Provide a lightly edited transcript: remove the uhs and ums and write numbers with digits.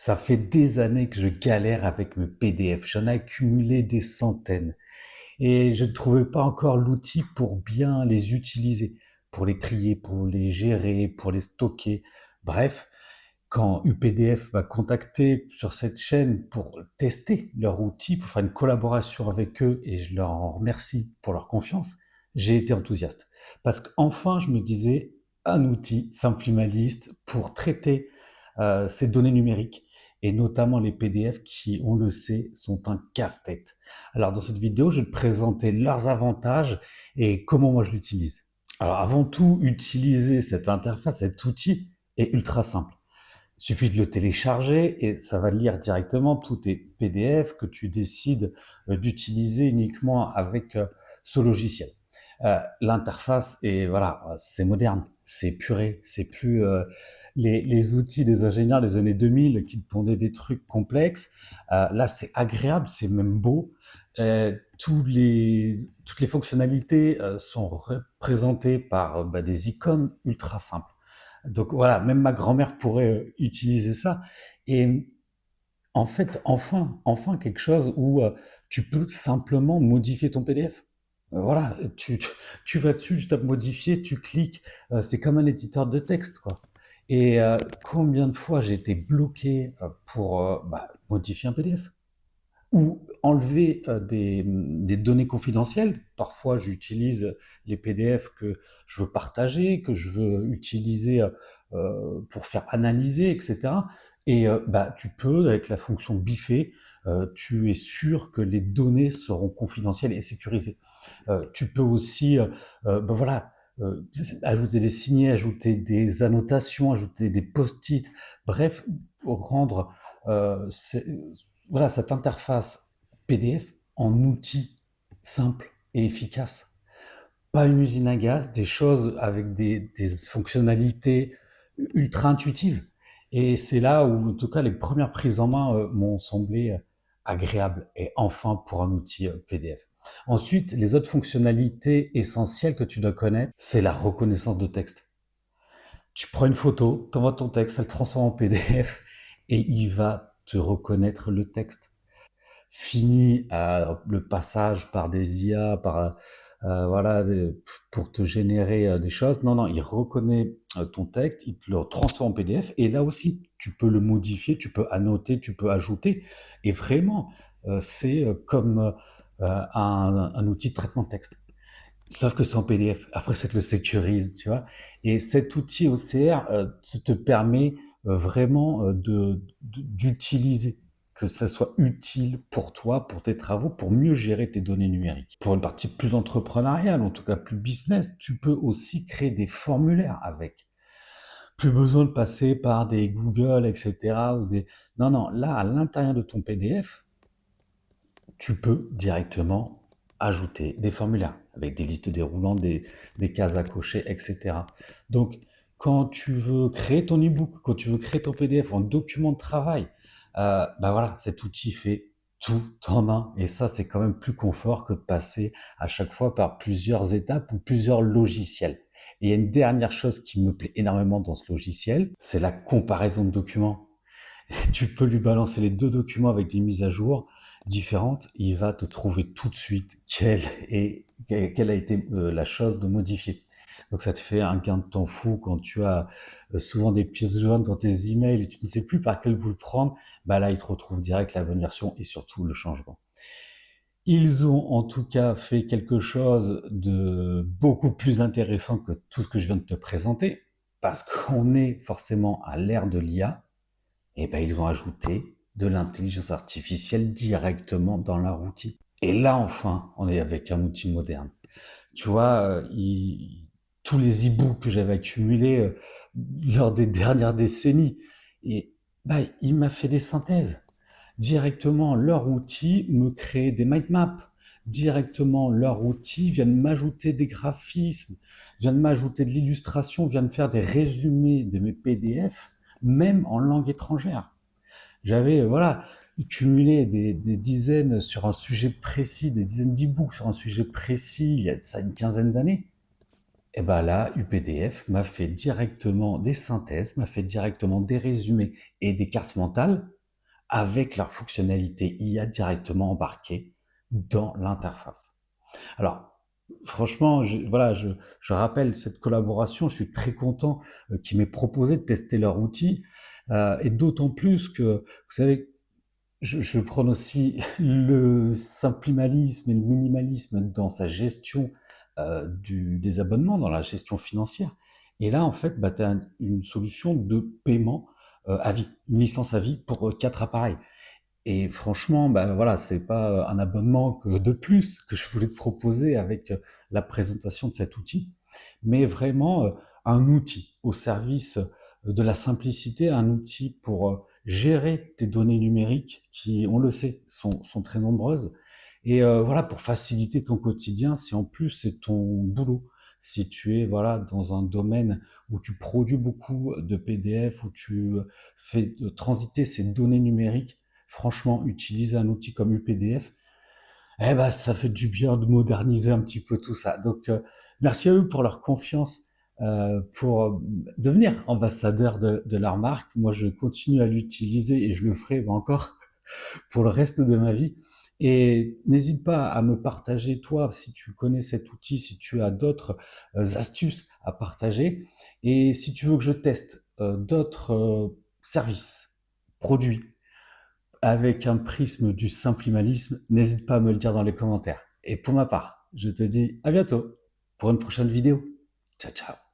Ça fait des années que je galère avec mes PDF. J'en ai accumulé des centaines et je ne trouvais pas encore l'outil pour bien les utiliser, pour les trier, pour les gérer, pour les stocker. Bref, quand UPDF m'a contacté sur cette chaîne pour tester leur outil, pour faire une collaboration avec eux, et je leur en remercie pour leur confiance, j'ai été enthousiaste. Parce qu'enfin, je me disais, un outil simplimaliste pour traiter ces données numériques, et notamment les PDF qui, on le sait, sont un casse-tête. Alors dans cette vidéo, je vais te présenter leurs avantages et comment moi je l'utilise. Alors avant tout, utiliser cette interface, cet outil est ultra simple. Il suffit de le télécharger et ça va lire directement tous tes PDF que tu décides d'utiliser uniquement avec ce logiciel. L'interface est voilà, c'est moderne, c'est épuré, c'est plus les outils des ingénieurs des années 2000 qui te pondaient des trucs complexes. Là, c'est agréable, c'est même beau. Toutes les fonctionnalités sont représentées par des icônes ultra simples. Donc voilà, même ma grand-mère pourrait utiliser ça. Et en fait, enfin quelque chose où tu peux simplement modifier ton PDF. Voilà, tu vas dessus, tu tapes modifier, tu cliques, c'est comme un éditeur de texte, quoi. Et combien de fois j'ai été bloqué pour modifier un PDF ou enlever des données confidentielles. Parfois, j'utilise les PDF que je veux partager, que je veux utiliser pour faire analyser, etc. Et tu peux, avec la fonction biffer, tu es sûr que les données seront confidentielles et sécurisées. Tu peux aussi, voilà, ajouter des signets, ajouter des annotations, ajouter des post-it, bref, rendre voilà, cette interface PDF en outil simple et efficace. Pas une usine à gaz, des choses avec des fonctionnalités ultra intuitives. Et c'est là où, en tout cas, les premières prises en main m'ont semblé agréables et enfin pour un outil PDF. Ensuite, les autres fonctionnalités essentielles que tu dois connaître, c'est la reconnaissance de texte. Tu prends une photo, tu envoies ton texte, ça le transforme en PDF et il va te reconnaître le texte. Fini le passage par des IA, par voilà, pour te générer des choses. Non, non, il reconnaît ton texte, il te le transforme en PDF. Et là aussi, tu peux le modifier, tu peux annoter, tu peux ajouter. Et vraiment, c'est comme un outil de traitement de texte. Sauf que c'est en PDF. Après, ça te le sécurise, tu vois. Et cet outil OCR te permet vraiment d'utiliser, que ça soit utile pour toi, pour tes travaux, pour mieux gérer tes données numériques. Pour une partie plus entrepreneuriale, en tout cas plus business, tu peux aussi créer des formulaires avec. Plus besoin de passer par des Google, etc. Ou des... Non, non, là, à l'intérieur de ton PDF, tu peux directement ajouter des formulaires avec des listes déroulantes, des cases à cocher, etc. Donc, quand tu veux créer ton e-book, quand tu veux créer ton PDF ou un document de travail, voilà, cet outil fait tout en un. Et ça, c'est quand même plus confort que de passer à chaque fois par plusieurs étapes ou plusieurs logiciels. Et il y a une dernière chose qui me plaît énormément dans ce logiciel, c'est la comparaison de documents. Tu peux lui balancer les deux documents avec des mises à jour différentes, il va te trouver tout de suite quelle a été la chose de modifier. Donc ça te fait un gain de temps fou quand tu as souvent des pièces jointes dans tes emails et tu ne sais plus par quel bout le prendre. Bah là, il te retrouve direct la bonne version et surtout le changement. Ils ont en tout cas fait quelque chose de beaucoup plus intéressant que tout ce que je viens de te présenter, parce qu'on est forcément à l'ère de l'IA. Et ben ils ont ajouté de l'intelligence artificielle directement dans leur outil. Et là, enfin, on est avec un outil moderne. Tu vois, tous les e-books que j'avais accumulés lors des dernières décennies, et il m'a fait des synthèses. Directement, leur outil me crée des mind maps. Directement, leur outil vient de m'ajouter des graphismes, vient de m'ajouter de l'illustration, vient de faire des résumés de mes PDF, même en langue étrangère. J'avais voilà cumulé des dizaines sur un sujet précis, des dizaines d'e-books sur un sujet précis il y a de ça une quinzaine d'années. Et ben là, UPDF m'a fait directement des synthèses, m'a fait directement des résumés et des cartes mentales avec leur fonctionnalité IA directement embarquée dans l'interface. Alors, franchement, voilà, je rappelle cette collaboration, je suis très content qu'ils m'aient proposé de tester leur outil, et d'autant plus que, vous savez, je prône aussi le simplimalisme et le minimalisme dans sa gestion des abonnements, dans la gestion financière. Et là, en fait, bah, tu as une solution de paiement à vie, une licence à vie pour 4 appareils. Et franchement, bah voilà, c'est pas un abonnement de plus que je voulais te proposer avec la présentation de cet outil, mais vraiment un outil au service de la simplicité, un outil pour gérer tes données numériques qui, on le sait, sont très nombreuses. Et voilà, pour faciliter ton quotidien, si en plus c'est ton boulot, si tu es voilà dans un domaine où tu produis beaucoup de PDF, où tu fais transiter ces données numériques, franchement, utiliser un outil comme UPDF, eh ben, ça fait du bien de moderniser un petit peu tout ça. Donc, merci à eux pour leur confiance, pour devenir ambassadeur de leur marque. Moi, je continue à l'utiliser et je le ferai encore pour le reste de ma vie. Et n'hésite pas à me partager, toi, si tu connais cet outil, si tu as d'autres astuces à partager. Et si tu veux que je teste d'autres services, produits, avec un prisme du simplimalisme, n'hésite pas à me le dire dans les commentaires. Et pour ma part, je te dis à bientôt pour une prochaine vidéo. Ciao, ciao.